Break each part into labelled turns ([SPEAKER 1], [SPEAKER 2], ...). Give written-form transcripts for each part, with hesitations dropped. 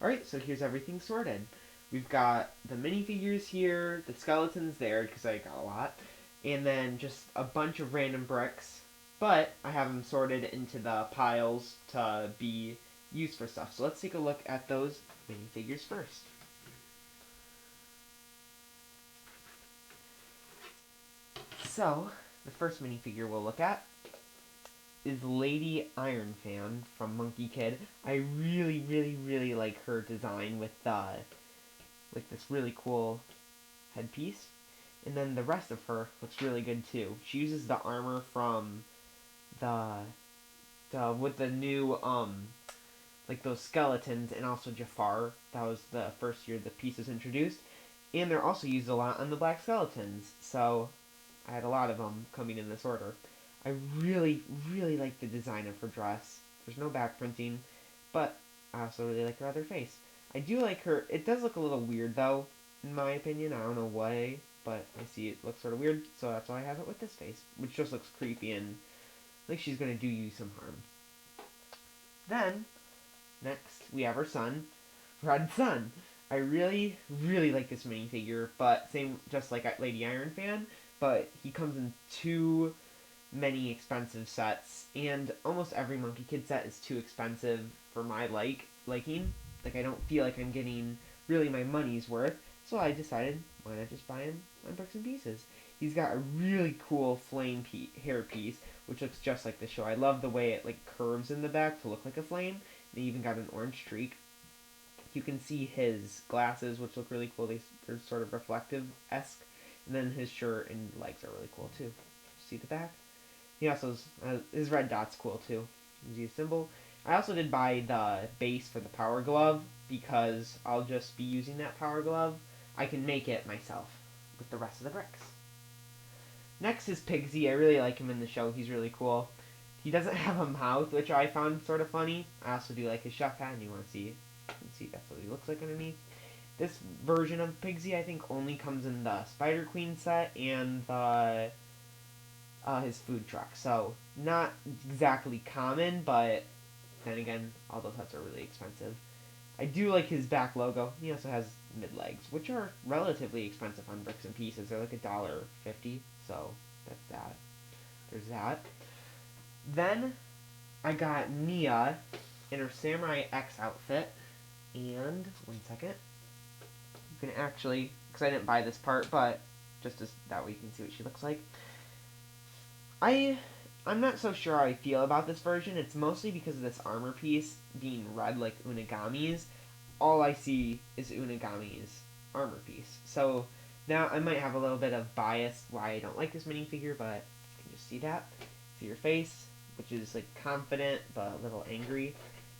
[SPEAKER 1] Alright, so here's everything sorted. We've got the minifigures here, the skeletons there, because I got a lot, and then just a bunch of random bricks. But I have them sorted into the piles to be used for stuff. So let's take a look at those minifigures first. So, the first minifigure we'll look at is Lady Iron Fan from Monkey Kid. I really, really, really like her design with this really cool headpiece. And then the rest of her looks really good too. She uses the armor from the with the new like those skeletons, and also Jafar. That was the first year the piece was introduced. And they're also used a lot on the black skeletons. So I had a lot of them coming in this order. I really, really like the design of her dress. There's no back printing, but I also really like her other face. I do like her. It does look a little weird though, in my opinion. I don't know why, but I see it looks sort of weird, so that's why I have it with this face, which just looks creepy and like she's gonna do you some harm. Then, next, we have her son, Red Sun. I really, really like this minifigure, but same, just like Lady Iron Fan, but he comes in too many expensive sets, and almost every Monkey Kid set is too expensive for my liking. Like I don't feel like I'm getting really my money's worth, so I decided why not just buy him on Bricks and Pieces. He's got a really cool hair piece, which looks just like the show. I love the way it like curves in the back to look like a flame. They even got an orange streak. You can see his glasses, which look really cool. They're sort of reflective-esque. And then his shirt and legs are really cool too. See the back? He also his red dot's cool too. You see a symbol. I also did buy the base for the power glove because I'll just be using that power glove. I can make it myself with the rest of the bricks. Next is Pigsy. I really like him in the show. He's really cool. He doesn't have a mouth, which I found sort of funny. I also do like his chef hat, and you want to see, you can see that's what he looks like underneath. This version of Pigsy, I think, only comes in the Spider Queen set and the his food truck. So not exactly common, but then again, all those hats are really expensive. I do like his back logo. He also has mid legs, which are relatively expensive on Bricks and Pieces. They're like $1.50. So that's that. There's that. Then I got Nia in her Samurai X outfit. And one second. You can actually, because I didn't buy this part, but just as that way you can see what she looks like. I I'm not so sure how I feel about this version. It's mostly because of this armor piece being red like Unagami's. All I see is Unagami's armor piece. So now I might have a little bit of bias why I don't like this minifigure, but you can just see that. See her face, which is like confident but a little angry,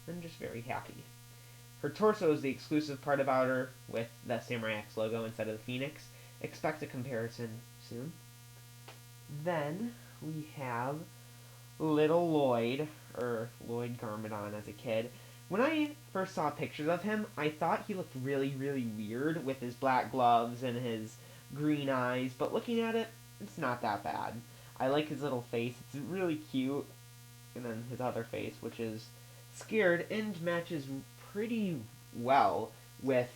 [SPEAKER 1] and just very happy. Her torso is the exclusive part about her, with the Samurai X logo instead of the phoenix. Expect a comparison soon. Then we have Little Lloyd, or Lloyd Garmadon as a kid. When I first saw pictures of him, I thought he looked really, really weird with his black gloves and his green eyes, but looking at it, it's not that bad. I like his little face, it's really cute, and then his other face, which is scared and matches pretty well with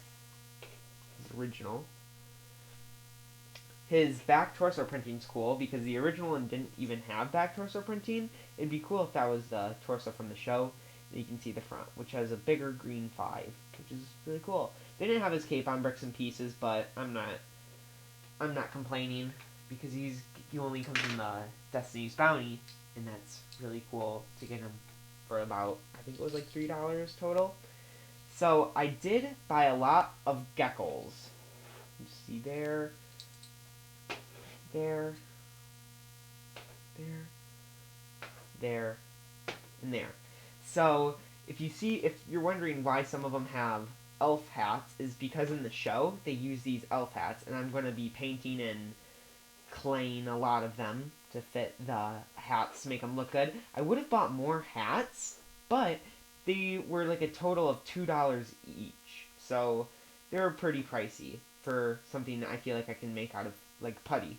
[SPEAKER 1] his original. His back torso printing's cool because the original one didn't even have back torso printing. It'd be cool if that was the torso from the show. And you can see the front, which has a bigger green 5, which is really cool. They didn't have his cape on Bricks and Pieces, but I'm not complaining because he only comes in the Destiny's Bounty, and that's really cool to get him for about, I think it was like $3 total. So I did buy a lot of geckos. You see there, there, there, and there. So if you're wondering why some of them have elf hats, is because in the show they use these elf hats, and I'm going to be painting and claying a lot of them to fit the hats to make them look good. I would have bought more hats, but they were like a total of $2 each, so they were pretty pricey for something that I feel like I can make out of like putty.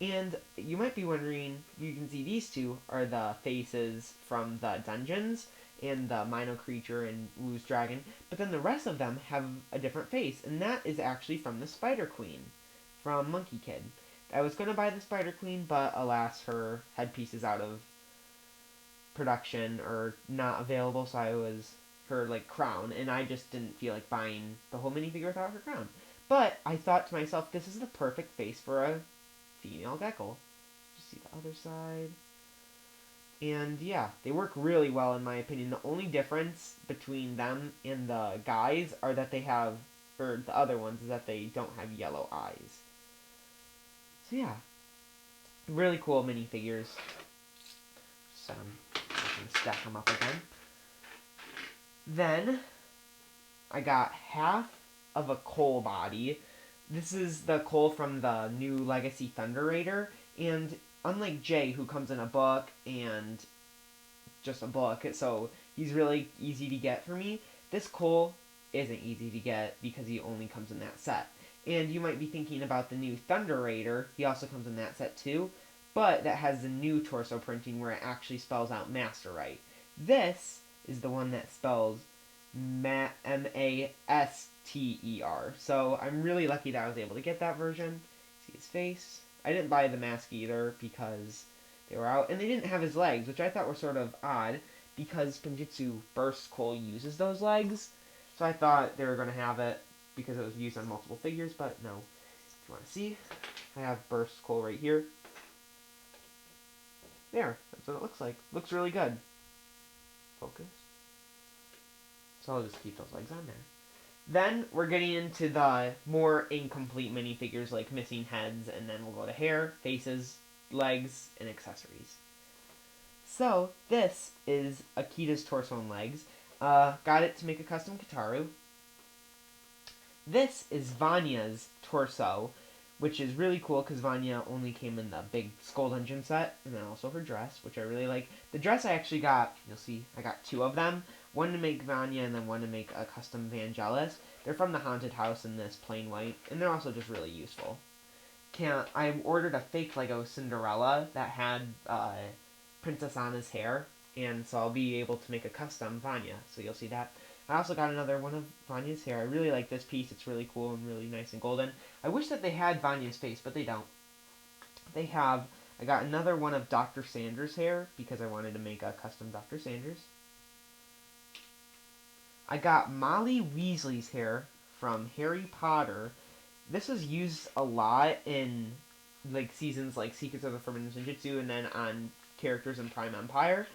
[SPEAKER 1] And you might be wondering, you can see these two are the faces from the dungeons. and the Mino Creature and Wu's Dragon. But then the rest of them have a different face, and that is actually from the Spider Queen from Monkey Kid. I was going to buy the Spider Queen, but alas, her headpiece is out of production or not available, so I was her like crown, and I just didn't feel like buying the whole minifigure without her crown. But I thought to myself, this is the perfect face for a female gecko. Just see the other side. And yeah, they work really well in my opinion. The only difference between them and the guys are that they have, or the other ones, is that they don't have yellow eyes. So yeah, really cool minifigures. So I'm going to stack them up again. Then I got half of a Cole body. This is the Cole from the new Legacy Thunder Raider, and unlike Jay, who comes in a book and just a book, so he's really easy to get for me, this Cole isn't easy to get because he only comes in that set. And you might be thinking about the new Thunder Raider, he also comes in that set too, but that has the new torso printing where it actually spells out Master right. This is the one that spells M-A-S-T-E-R. So I'm really lucky that I was able to get that version. See his face. I didn't buy the mask either because they were out. And they didn't have his legs, which I thought were sort of odd because Penjitsu Burst Cole uses those legs. So I thought they were going to have it because it was used on multiple figures, but no. If you want to see, I have Burst Cole right here. There, that's what it looks like. Looks really good. Focus. So I'll just keep those legs on there. Then we're getting into the more incomplete minifigures like missing heads, and then we'll go to hair, faces, legs, and accessories. So this is Akita's torso and legs. Got it to make a custom Kitaru. This is Vanya's torso, which is really cool because Vanya only came in the big Skull Dungeon set, and then also her dress, which I really like. The dress I actually got, you'll see, I got two of them. One to make Vanya and then one to make a custom Vangelis. They're from the Haunted House in this plain white, and they're also just really useful. I ordered a fake Lego Cinderella that had Princess Anna's hair, and so I'll be able to make a custom Vanya, so you'll see that. I also got another one of Vanya's hair. I really like this piece. It's really cool and really nice and golden. I wish that they had Vanya's face, but they don't. I got another one of Dr. Sanders' hair because I wanted to make a custom Dr. Sanders. I got Molly Weasley's hair from Harry Potter. This was used a lot in like seasons like Secrets of the Forbidden Ninjutsu and then on characters in Prime Empire.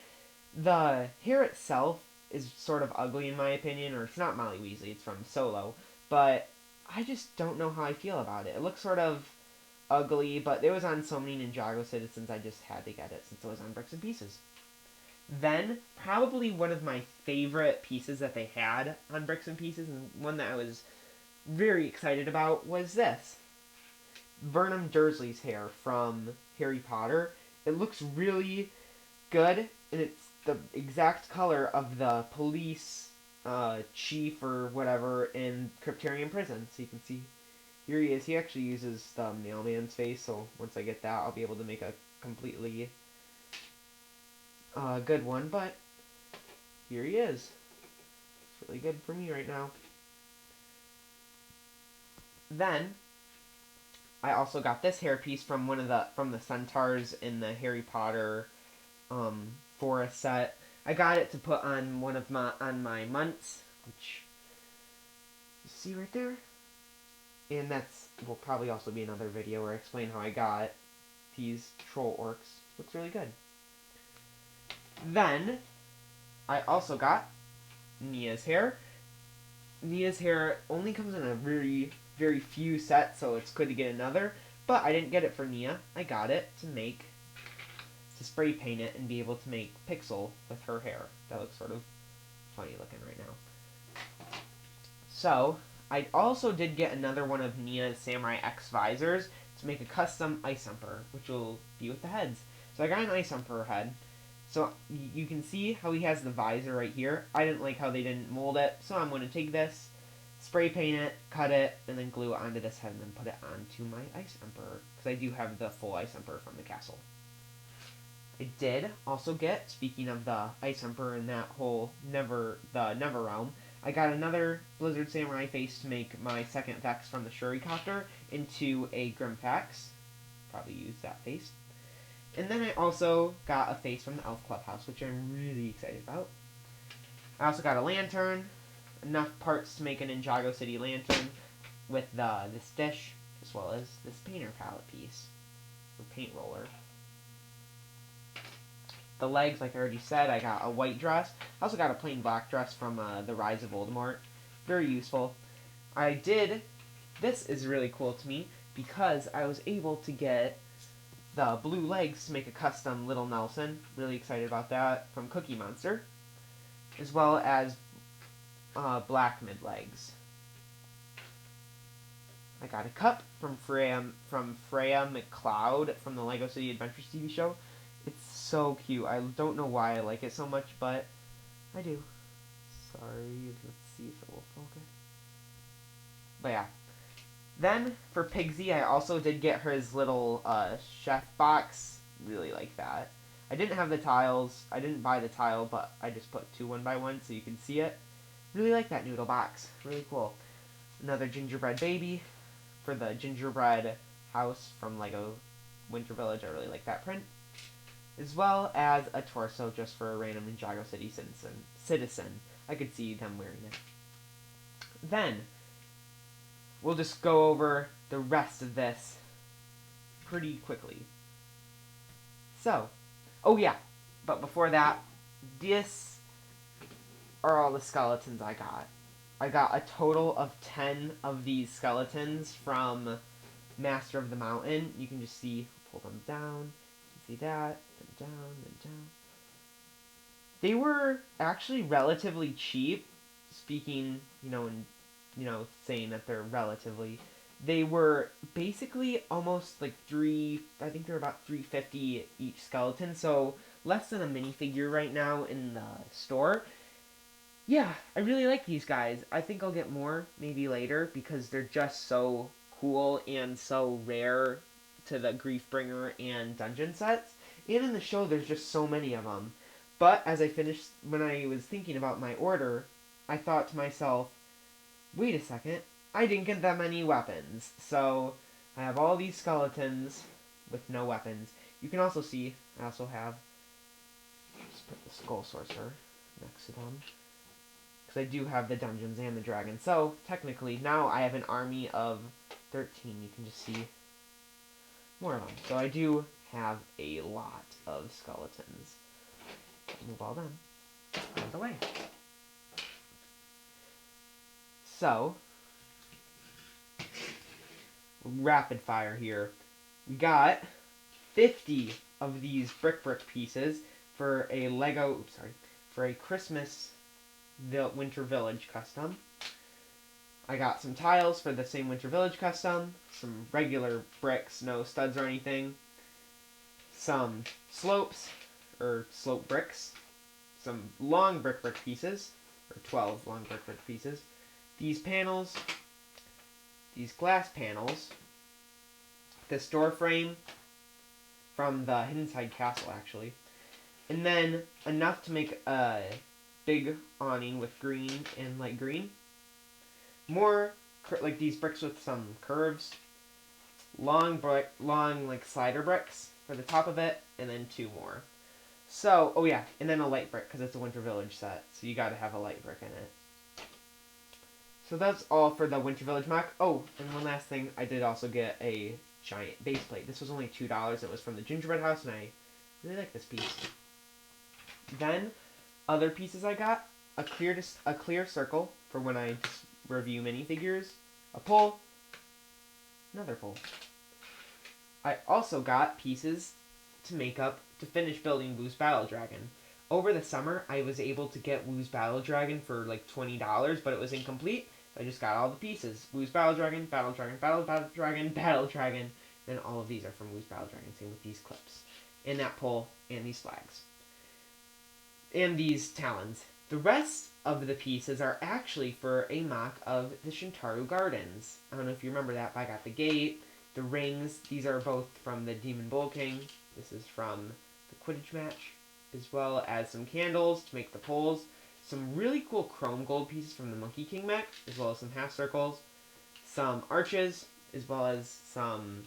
[SPEAKER 1] The hair itself is sort of ugly in my opinion, or it's not Molly Weasley, it's from Solo, but I just don't know how I feel about it. It looks sort of ugly, but it was on so many Ninjago Citizens I just had to get it since it was on Bricks and Pieces. Then, probably one of my favorite pieces that they had on Bricks and Pieces, and one that I was very excited about, was this. Vernon Dursley's hair from Harry Potter. It looks really good, and it's the exact color of the police chief or whatever in Cryptarian Prison. So you can see, here he is. He actually uses the mailman's face, so once I get that, I'll be able to make a completely good one, but here he is. It's really good for me right now. Then I also got this hairpiece from from the centaurs in the Harry Potter forest set. I got it to put on my munts, which you see right there. And that's will probably also be another video where I explain how I got these troll orcs. Looks really good. Then, I also got Nia's hair. Nia's hair only comes in a very, very few sets, so it's good to get another. But I didn't get it for Nia. I got it to spray paint it and be able to make Pixel with her hair. That looks sort of funny looking right now. So, I also did get another one of Nia's Samurai X visors to make a custom Ice Emperor, which will be with the heads. So I got an Ice Emperor head. So you can see how he has the visor right here. I didn't like how they didn't mold it, so I'm going to take this, spray paint it, cut it, and then glue it onto this head and then put it onto my Ice Emperor. Because I do have the full Ice Emperor from the castle. I did also get, speaking of the Ice Emperor and that whole Never Realm, I got another Blizzard Samurai face to make my second Vex from the Shurikopter into a Grimfax. Probably use that face. And then I also got a face from the Elf Clubhouse, which I'm really excited about. I also got a lantern, enough parts to make an Ninjago City lantern with this dish, as well as this painter palette piece, or paint roller. The legs, like I already said, I got a white dress. I also got a plain black dress from The Rise of Voldemort. Very useful. This is really cool to me, because I was able to get the blue legs to make a custom Little Nelson. Really excited about that, from Cookie Monster. As well as black mid legs. I got a cup from Freya McCloud from the Lego City Adventures TV show. It's so cute. I don't know why I like it so much, but I do. Sorry, let's see if it will focus. But yeah. Then, for Pigsy, I also did get his little chef box. Really like that. I didn't have the tiles. I didn't buy the tile, but I just put 2 1x1 so you can see it. Really like that noodle box. Really cool. Another gingerbread baby for the gingerbread house from Lego Winter Village. I really like that print. As well as a torso just for a random Ninjago City citizen. I could see them wearing it. Then, we'll just go over the rest of this pretty quickly. So, oh yeah, but before that, this are all the skeletons I got. I got a total of 10 of these skeletons from Master of the Mountain. You can just see, pull them down, you can see that, then down, then down. They were actually relatively cheap, speaking, saying that they're relatively. They were basically almost like I think they're about $3.50 each skeleton, so less than a minifigure right now in the store. Yeah, I really like these guys. I think I'll get more maybe later because they're just so cool and so rare to the Griefbringer and Dungeon sets. And in the show, there's just so many of them. But as when I was thinking about my order, I thought to myself, wait a second, I didn't get that many weapons. So I have all these skeletons with no weapons. You can also see, I also have, just put the Skull Sorcerer next to them. Because I do have the dungeons and the dragon. So, technically, now I have an army of 13. You can just see more of them. So I do have a lot of skeletons. Move all them out of the way. So, rapid fire here. We got 50 of these brick pieces for a for a Christmas Winter Village custom. I got some tiles for the same Winter Village custom, some regular bricks, no studs or anything, some slopes, or slope bricks, some long brick pieces, or 12 long brick pieces, these panels, these glass panels, this door frame from the Hidden Side Castle actually, and then enough to make a big awning with green and light green. More like these bricks with some curves. Long like slider bricks for the top of it, and then 2 more. So, oh yeah, and then a light brick because it's a Winter Village set, so you got to have a light brick in it. So that's all for the Winter Village mock. Oh, and one last thing, I did also get a giant base plate. This was only $2. It was from the Gingerbread House, and I really like this piece. Then, other pieces I got, a clear circle for when I just review minifigures, a pole, another pole. I also got pieces to finish building Woo's Battle Dragon. Over the summer, I was able to get Woo's Battle Dragon for like $20, but it was incomplete. I just got all the pieces. Woo's Battle Dragon, Battle Dragon, Battle Dragon, Battle Dragon. And all of these are from Woo's Battle Dragon. Same with these clips. And that pole, and these flags. And these talons. The rest of the pieces are actually for a mock of the Shintaru Gardens. I don't know if you remember that, but I got the gate, the rings. These are both from the Demon Bull King. This is from the Quidditch match, as well as some candles to make the poles, some really cool chrome gold pieces from the Monkey King mech, as well as some half circles, some arches, as well as some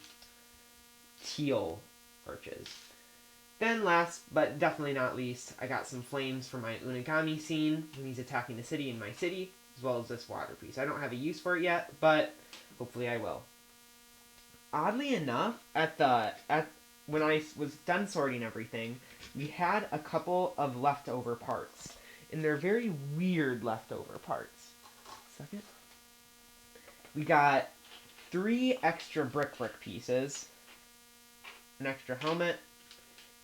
[SPEAKER 1] teal arches. Then last, but definitely not least, I got some flames for my Unigami scene when he's attacking the city in my city, as well as this water piece. I don't have a use for it yet, but hopefully I will. Oddly enough, when I was done sorting everything, we had a couple of leftover parts, and they're very weird leftover parts. Second. We got 3 extra brick pieces, an extra helmet,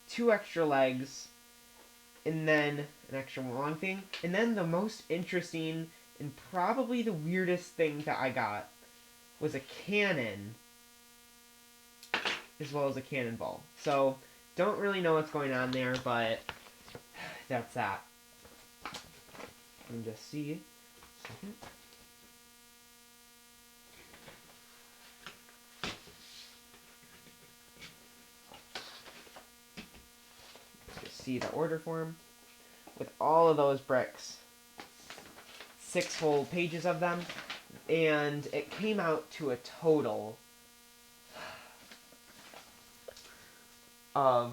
[SPEAKER 1] 2 extra legs, and then an extra long thing. And then the most interesting and probably the weirdest thing that I got was a cannon, as well as a cannonball. So, don't really know what's going on there, but that's that. Let me just see. Second. Just see the order form with all of those bricks. 6 whole pages of them, and it came out to a total of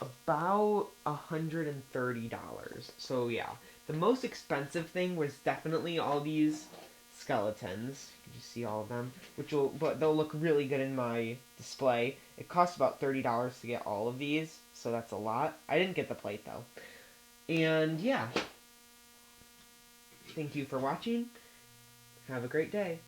[SPEAKER 1] about $130. So yeah, the most expensive thing was definitely all these skeletons. You can just see all of them, but they'll look really good in my display. It cost about $30 to get all of these, so that's a lot. I didn't get the plate though. And yeah, thank you for watching. Have a great day.